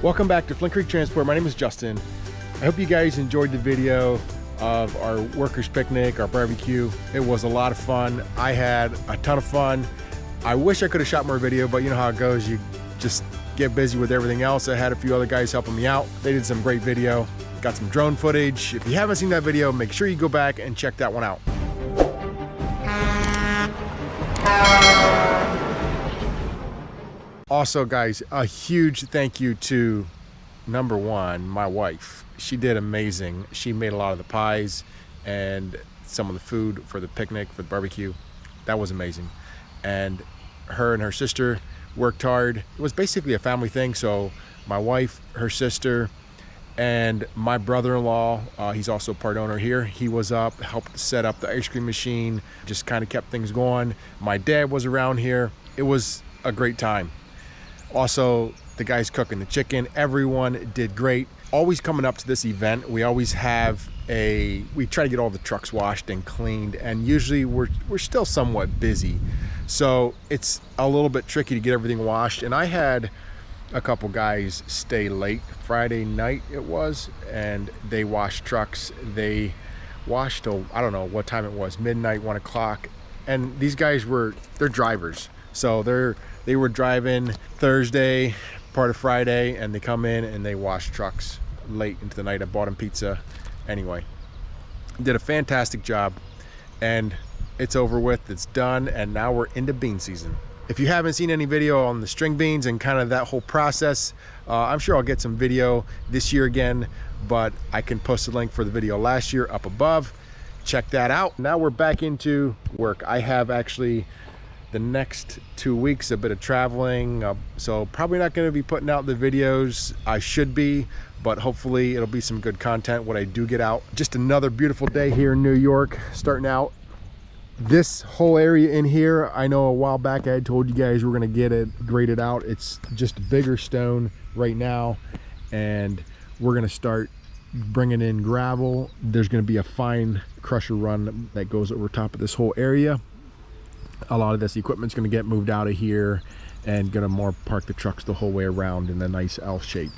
Welcome back to Flint Creek Transport. My name is Justin. I hope you guys enjoyed the video of our workers picnic, our barbecue. It was a lot of fun. I had a ton of fun. I wish I could have shot more video, but you know how it goes. You just get busy with everything else. I had a few other guys helping me out. They did some great video. Got some drone footage. If you haven't seen that video, make sure you go back and check that one out. Also, guys, a huge thank you to number one, my wife. She did amazing. She made a lot of the pies and some of the food for the picnic, for the barbecue. That was amazing. And her sister worked hard. It was basically a family thing. So my wife, her sister, and my brother-in-law, he's also part owner here. He was up, helped set up the ice cream machine, just kind of kept things going. My dad was around here. It was a great time. Also, the guys cooking the chicken, everyone did great. Always coming up to this event, we always have we try to get all the trucks washed and cleaned, and usually we're still somewhat busy. So it's a little bit tricky to get everything washed. And I had a couple guys stay late Friday night it was, and they washed trucks. They washed till, I don't know what time it was, midnight, 1 o'clock. And these guys they're drivers. So they were driving Thursday, part of Friday, and they come in and they wash trucks late into the night. I bought them pizza. Anyway, did a fantastic job, and it's over with, it's done, and now we're into bean season. If you haven't seen any video on the string beans and kind of that whole process, I'm sure I'll get some video this year again, but I can post a link for the video last year up above. Check that out. Now we're back into work. I have actually the next 2 weeks a bit of traveling, so probably not going to be putting out the videos I should be, but hopefully it'll be some good content what I do get out. Just another beautiful day here in New York, starting out. This whole area in here, I know a while back I had told you guys we're going to get it graded out. It's just bigger stone right now, and we're going to start bringing in gravel. There's going to be a fine crusher run that goes over top of this whole area. A lot of this equipment's going to get moved out of here and going to more park the trucks the whole way around in a nice L shape.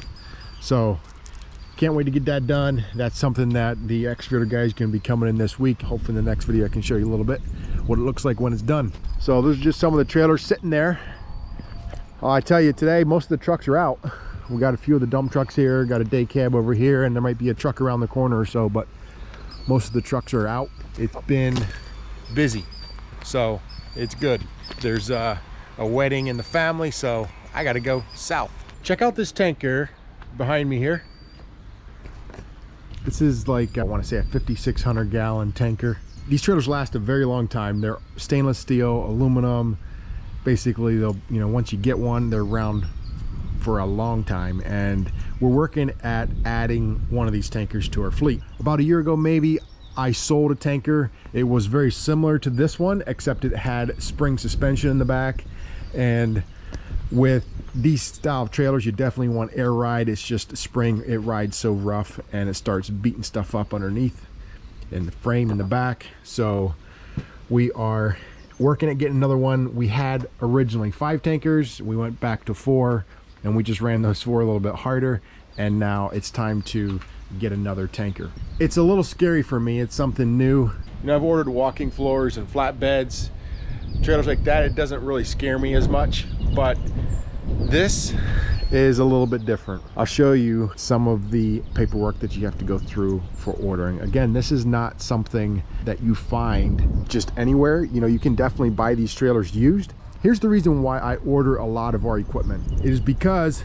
So can't wait to get that done. That's something that the excavator guys going to be coming in this week. Hopefully in the next video I can show you a little bit what it looks like when it's done. So those are just some of the trailers sitting there. I tell you, today most of the trucks are out. We got a few of the dump trucks here, got a day cab over here, and there might be a truck around the corner or so, but most of the trucks are out. It's been busy, so it's good. There's a wedding in the family, so I gotta go south. Check out this tanker behind me here. This is like, I want to say a 5,600 gallon tanker. These trailers last a very long time. They're stainless steel, aluminum. Basically, they'll, you know, once you get one, they're around for a long time. And we're working at adding one of these tankers to our fleet. About a year ago, maybe, I sold a tanker. It was very similar to this one, except it had spring suspension in the back. And with these style of trailers, you definitely want air ride. It's just spring, it rides so rough and it starts beating stuff up underneath in the frame in the back. So we are working at getting another one. We had originally 5 tankers. We went back to 4, and we just ran those 4 a little bit harder. And now it's time to get another tanker. It's a little scary for me. It's something new. You know, I've ordered walking floors and flatbeds, trailers like that. It doesn't really scare me as much, but this is a little bit different. I'll show you some of the paperwork that you have to go through for ordering. Again, this is not something that you find just anywhere. You know, you can definitely buy these trailers used. Here's the reason why I order a lot of our equipment. It is because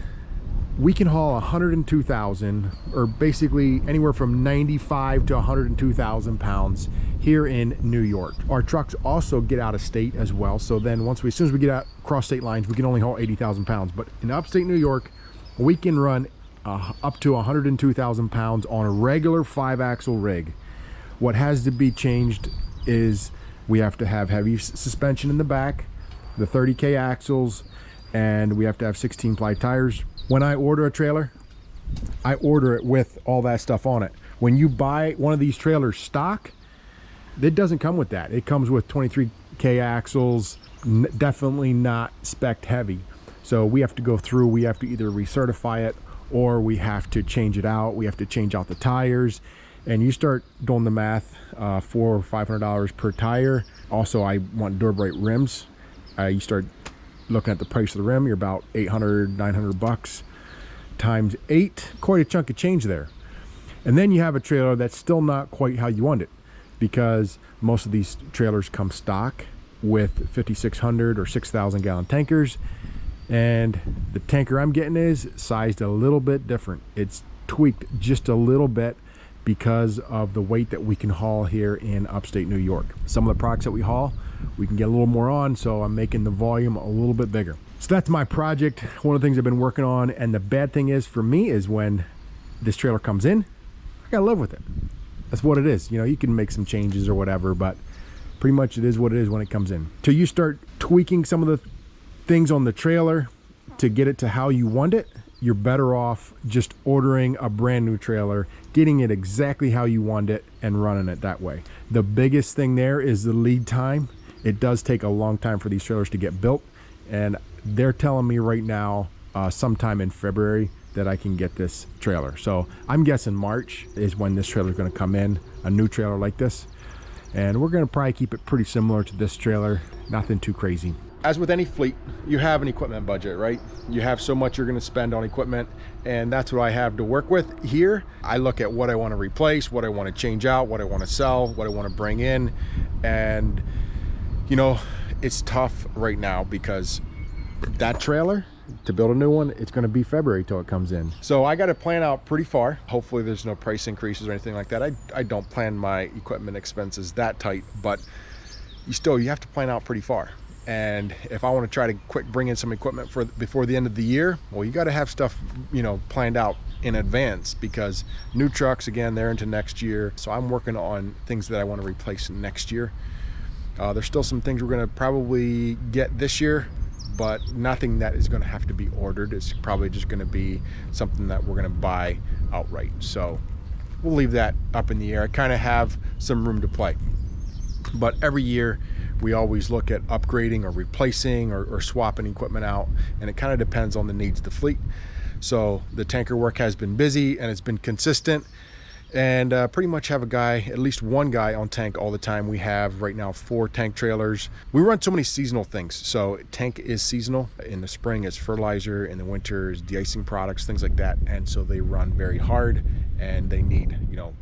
we can haul 102,000, or basically anywhere from 95 to 102,000 pounds here in New York. Our trucks also get out of state as well. So then as soon as we get out across state lines, we can only haul 80,000 pounds. But in upstate New York, we can run up to 102,000 pounds on a regular 5-axle rig. What has to be changed is we have to have heavy suspension in the back, the 30K axles, and we have to have 16-ply tires. When I order a trailer, I order it with all that stuff on it. When you buy one of these trailers stock, it doesn't come with that. It comes with 23K axles, definitely not spec'd heavy. So we have to go through, we have to either recertify it or we have to change it out. We have to change out the tires, and you start doing the math, $400 or $500 per tire. Also, I want Durbrite rims. You start looking at the price of the rim, you're about 800, 900 bucks times 8, quite a chunk of change there. And then you have a trailer that's still not quite how you want it, because most of these trailers come stock with 5,600 or 6,000 gallon tankers, and the tanker I'm getting is sized a little bit different. It's tweaked just a little bit because of the weight that we can haul here in upstate New York. Some of the products that we haul, we can get a little more on, so I'm making the volume a little bit bigger. So that's my project, one of the things I've been working on. And the bad thing is for me is when this trailer comes in, I gotta live with it. That's what it is. You know, you can make some changes or whatever, but pretty much it is what it is when it comes in. Till you start tweaking some of the things on the trailer to get it to how you want it, you're better off just ordering a brand new trailer, getting it exactly how you want it, and running it that way. The biggest thing there is the lead time. It does take a long time for these trailers to get built, and they're telling me right now sometime in February that I can get this trailer. So I'm guessing March is when this trailer is going to come in, a new trailer like this, and we're going to probably keep it pretty similar to this trailer, nothing too crazy. As with any fleet, you have an equipment budget, right? You have so much you're going to spend on equipment, and that's what I have to work with here. I look at what I want to replace, what I want to change out, what I want to sell, what I want to bring in. And you know, it's tough right now because that trailer, to build a new one, it's going to be February till it comes in. So I got to plan out pretty far. Hopefully there's no price increases or anything like that. I don't plan my equipment expenses that tight, but you have to plan out pretty far. And if I want to try to quick bring in some equipment for before the end of the year, well, you got to have stuff, you know, planned out in advance, because new trucks, again, they're into next year. So I'm working on things that I want to replace next year. There's still some things we're going to probably get this year, but nothing that is going to have to be ordered. It's probably just going to be something that we're going to buy outright. So we'll leave that up in the air. I kind of have some room to play, but every year we always look at upgrading or replacing or swapping equipment out, and it kind of depends on the needs of the fleet. So the tanker work has been busy and it's been consistent, and pretty much have a guy, at least one guy on tank all the time. We have right now 4 tank trailers. We run so many seasonal things. So tank is seasonal. In the spring it's fertilizer, in the winter is de-icing products, things like that. And so they run very hard, and they need, you know,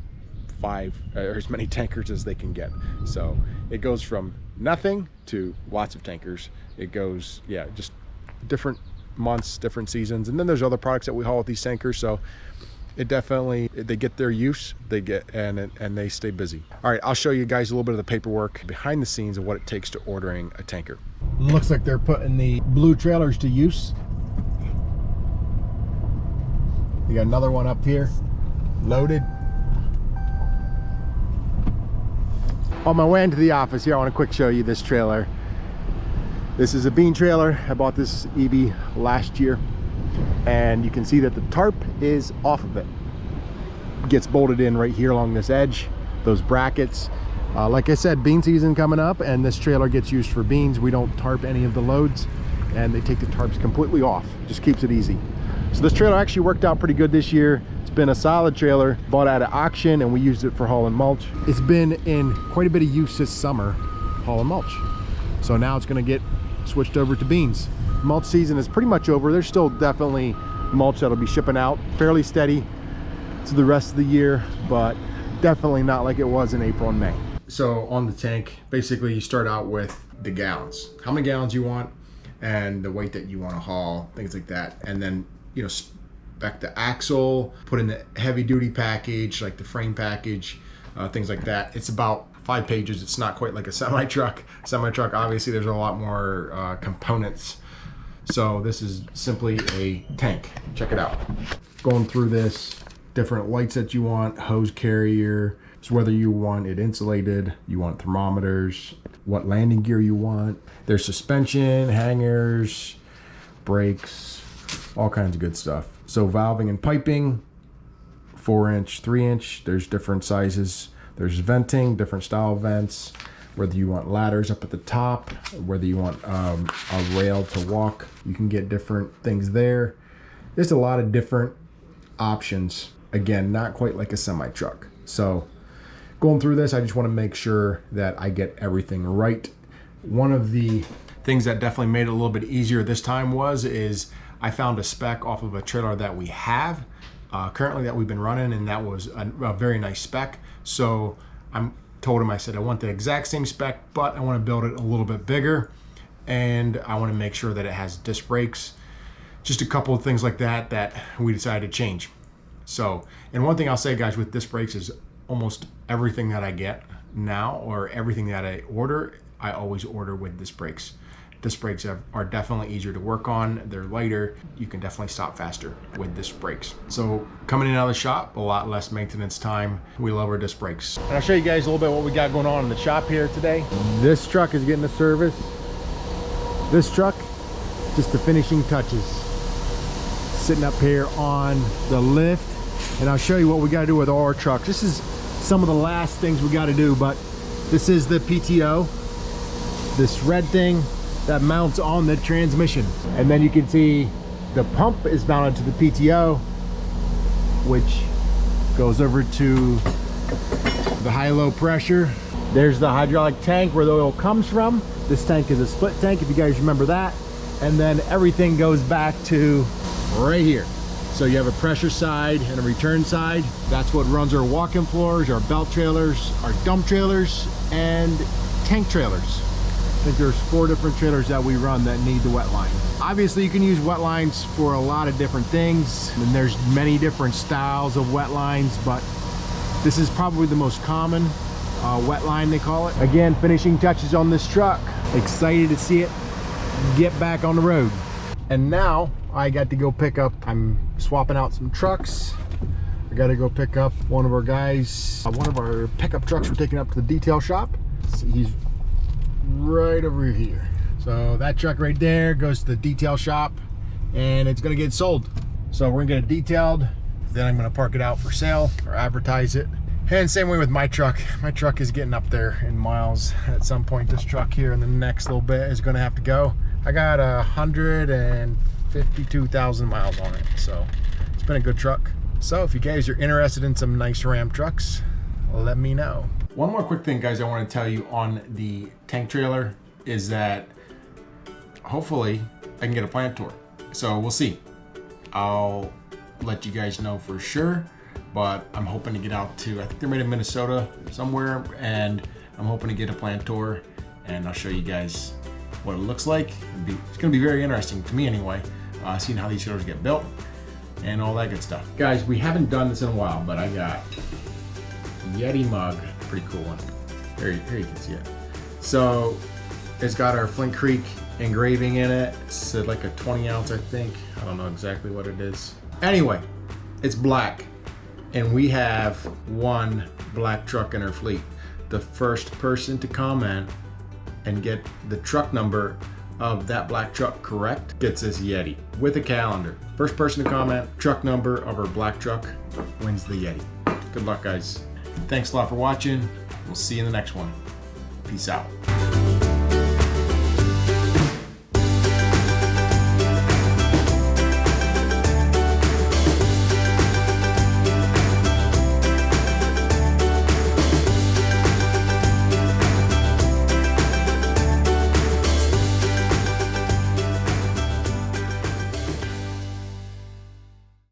5 or as many tankers as they can get. So it goes from nothing to lots of tankers. It goes, yeah, just different months, different seasons. And then there's other products that we haul with these tankers. So it definitely, they get their use, they get, and they stay busy. All right, I'll show you guys a little bit of the paperwork behind the scenes of what it takes to ordering a tanker. Looks like they're putting the blue trailers to use. You got another one up here, loaded. On my way into the office here, I want to quick show you this trailer. This is a bean trailer. I bought this EB last year, and you can see that the tarp is off of it. It gets bolted in right here along this edge, those brackets. Like I said, bean season coming up, and this trailer gets used for beans. We don't tarp any of the loads, and they take the tarps completely off. Just keeps it easy. So this trailer actually worked out pretty good this year. It's been a solid trailer, bought at an auction, and we used it for hauling mulch. It's been in quite a bit of use this summer hauling mulch. So now it's gonna get switched over to beans. Mulch season is pretty much over. There's still definitely mulch that'll be shipping out fairly steady to the rest of the year, but definitely not like it was in April and May. So on the tank, basically you start out with the gallons, how many gallons you want, and the weight that you want to haul, things like that. And then, you know, spec the axle, put in the heavy duty package, like the frame package, things like that. It's about 5 pages. It's not quite like a semi-truck. Semi-truck, obviously there's a lot more components. So this is simply a tank. Check it out. Going through this, different lights that you want, hose carrier, so whether you want it insulated, you want thermometers, what landing gear you want. There's suspension, hangers, brakes, all kinds of good stuff. So valving and piping, 4-inch, 3-inch, there's different sizes. There's venting, different style vents, whether you want ladders up at the top, whether you want a rail to walk, you can get different things there. There's a lot of different options. Again, not quite like a semi truck. So going through this, I just want to make sure that I get everything right. One of the things that definitely made it a little bit easier this time is I found a spec off of a trailer that we have currently that we've been running, and that was a very nice spec. So I told him, I said, I want the exact same spec, but I want to build it a little bit bigger, and I want to make sure that it has disc brakes. Just a couple of things like that we decided to change. So, and one thing I'll say, guys, with disc brakes is almost everything that I get now, or everything that I order, I always order with disc brakes. Disc brakes are definitely easier to work on. They're lighter. You can definitely stop faster with disc brakes. So coming in out of the shop, a lot less maintenance time. We love our disc brakes. And I'll show you guys a little bit what we got going on in the shop here today. This truck is getting a service. This truck, just the finishing touches. Sitting up here on the lift. And I'll show you what we got to do with all our trucks. This is some of the last things we got to do, but this is the PTO. This red thing that mounts on the transmission, and then you can see the pump is mounted to the PTO, which goes over to the high-low pressure. There's the hydraulic tank where the oil comes from. This tank is a split tank, if you guys remember that. And then everything goes back to right here. So you have a pressure side and a return side. That's what runs our walk-in floors, our belt trailers, our dump trailers, and tank trailers. I think there's 4 different trailers that we run that need the wet line. Obviously, you can use wet lines for a lot of different things, and there's many different styles of wet lines, but this is probably the most common wet line, they call it. Again, finishing touches on this truck. Excited to see it get back on the road. And now I got to go pick up, I'm swapping out some trucks. I got to go pick up one of our guys, one of our pickup trucks we're taking up to the detail shop. He's right over here. So that truck right there goes to the detail shop, and it's gonna get sold. So we're gonna get it detailed, then I'm gonna park it out for sale or advertise it. And same way with my truck. My truck is getting up there in miles. At some point, this truck here in the next little bit is gonna have to go. I got 152,000 miles on it, so it's been a good truck. So if you guys are interested in some nice Ram trucks, let me know. One more quick thing, guys, I want to tell you on the tank trailer is that hopefully I can get a plant tour. So we'll see. I'll let you guys know for sure, but I'm hoping to get out to, I think they're made in Minnesota somewhere, and I'm hoping to get a plant tour, and I'll show you guys what it looks like. It's going to be very interesting to me anyway, seeing how these trailers get built and all that good stuff. Guys, we haven't done this in a while, but I got Yeti mug, pretty cool one. Here you can see it. So it's got our Flint Creek engraving in it. It's like a 20 ounce, I think. I don't know exactly what it is. Anyway, it's black, and we have one black truck in our fleet. The first person to comment and get the truck number of that black truck correct gets this Yeti with a calendar. First person to comment, truck number of our black truck, wins the Yeti. Good luck, guys. Thanks a lot for watching. We'll see you in the next one. Peace out.